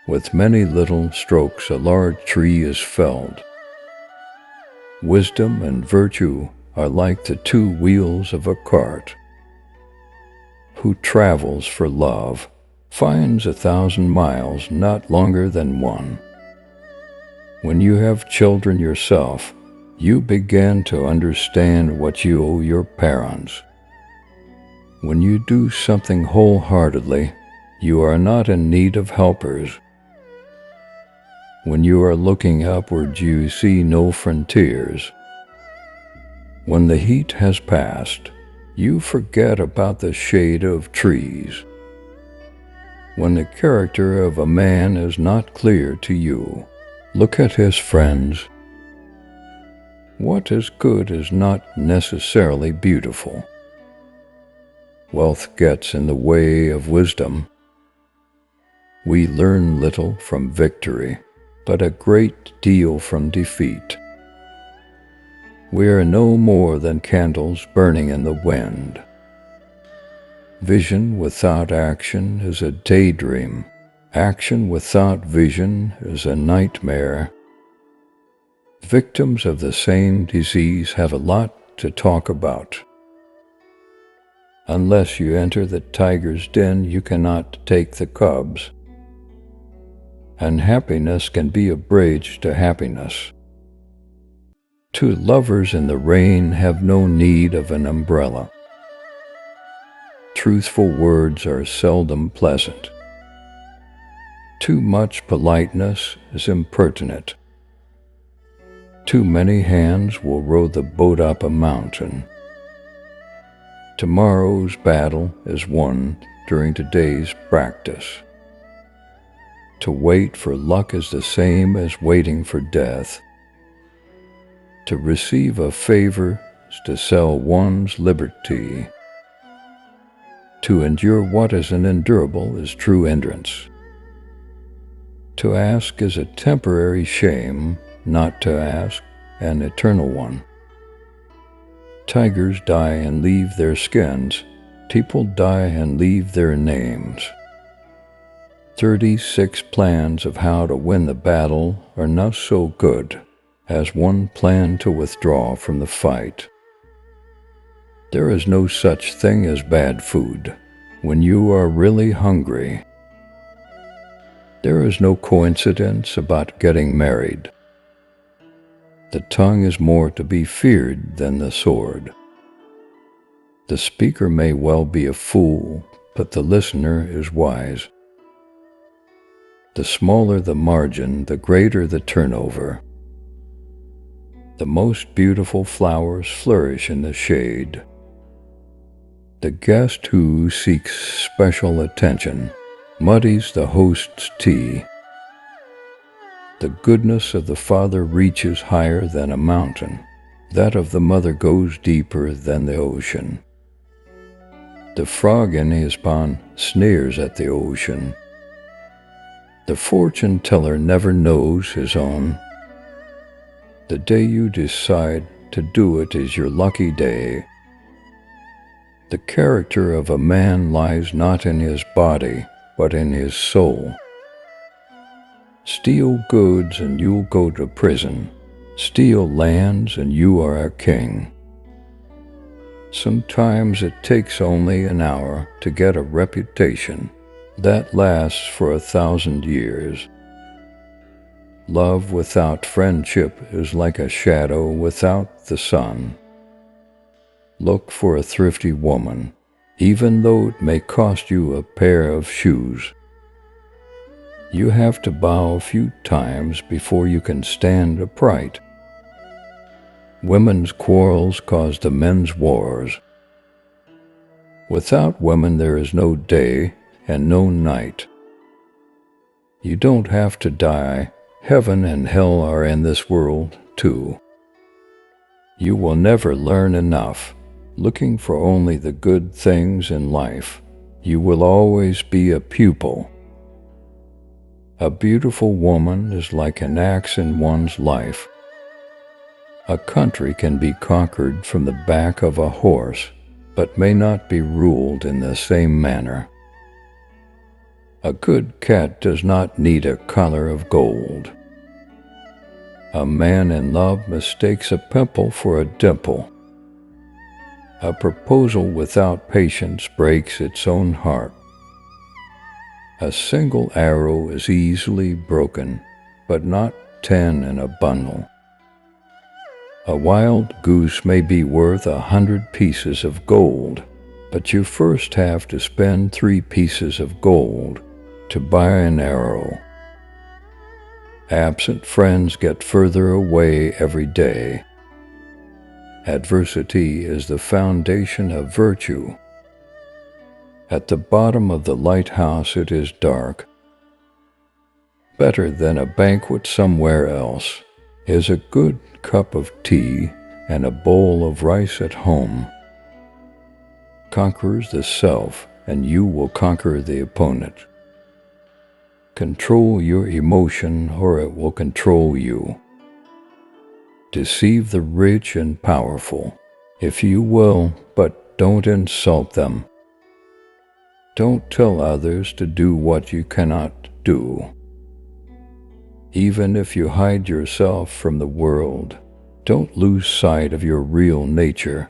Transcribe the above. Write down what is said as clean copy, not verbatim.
With many little strokes a large tree is felled. Wisdom and virtue are like the two wheels of a cart. Who travels for love finds 1,000 miles not longer than one. When you have children yourself, you begin to understand what you owe your parents. When you do something wholeheartedly, you are not in need of helpers. When you are looking upward, you see no frontiers. When the heat has passed, you forget about the shade of trees. When the character of a man is not clear to you, look at his friends. What is good is not necessarily beautiful. Wealth gets in the way of wisdom. We learn little from victory, but a great deal from defeat. We are no more than candles burning in the wind. Vision without action is a daydream. Action without vision is a nightmare. Victims of the same disease have a lot to talk about. Unless you enter the tiger's den, you cannot take the cubs. Unhappiness can be a bridge to happiness. Two lovers in the rain have no need of an umbrella. Truthful words are seldom pleasant. Too much politeness is impertinent. Too many hands will row the boat up a mountain. Tomorrow's battle is won during today's practice. To wait for luck is the same as waiting for death. To receive a favor is to sell one's liberty. To endure what is unendurable is true endurance. To ask is a temporary shame, not to ask an eternal one. Tigers die and leave their skins. People die and leave their names. 36 plans of how to win the battle are not so good as one plan to withdraw from the fight. There is no such thing as bad food when you are really hungry. There is no coincidence about getting married. The tongue is more to be feared than the sword. The speaker may well be a fool, but the listener is wise. The smaller the margin, the greater the turnover. The most beautiful flowers flourish in the shade. The guest who seeks special attention muddies the host's tea. The goodness of the father reaches higher than a mountain. That of the mother goes deeper than the ocean. The frog in his pond sneers at the ocean. The fortune teller never knows his own. The day you decide to do it is your lucky day. The character of a man lies not in his body, but in his soul. Steal goods and you'll go to prison. Steal lands and you are a king. Sometimes it takes only an hour to get a reputation that lasts for 1,000 years. Love without friendship is like a shadow without the sun. Look for a thrifty woman, even though it may cost you a pair of shoes. You have to bow a few times before you can stand upright. Women's quarrels cause the men's wars. Without women there is no day and no night. You don't have to die. Heaven and hell are in this world, too. You will never learn enough. Looking for only the good things in life, you will always be a pupil. A beautiful woman is like an axe in one's life. A country can be conquered from the back of a horse, but may not be ruled in the same manner. A good cat does not need a collar of gold. A man in love mistakes a pimple for a dimple. A proposal without patience breaks its own heart. A single arrow is easily broken, but not 10 in a bundle. A wild goose may be worth 100 pieces of gold, but you first have to spend 3 pieces of gold to buy an arrow. Absent friends get further away every day. Adversity is the foundation of virtue. At the bottom of the lighthouse it is dark. Better than a banquet somewhere else is a good cup of tea and a bowl of rice at home. Conquers the self, and you will conquer the opponent. Control your emotion, or it will control you. Deceive the rich and powerful, if you will, but don't insult them. Don't tell others to do what you cannot do. Even if you hide yourself from the world, don't lose sight of your real nature.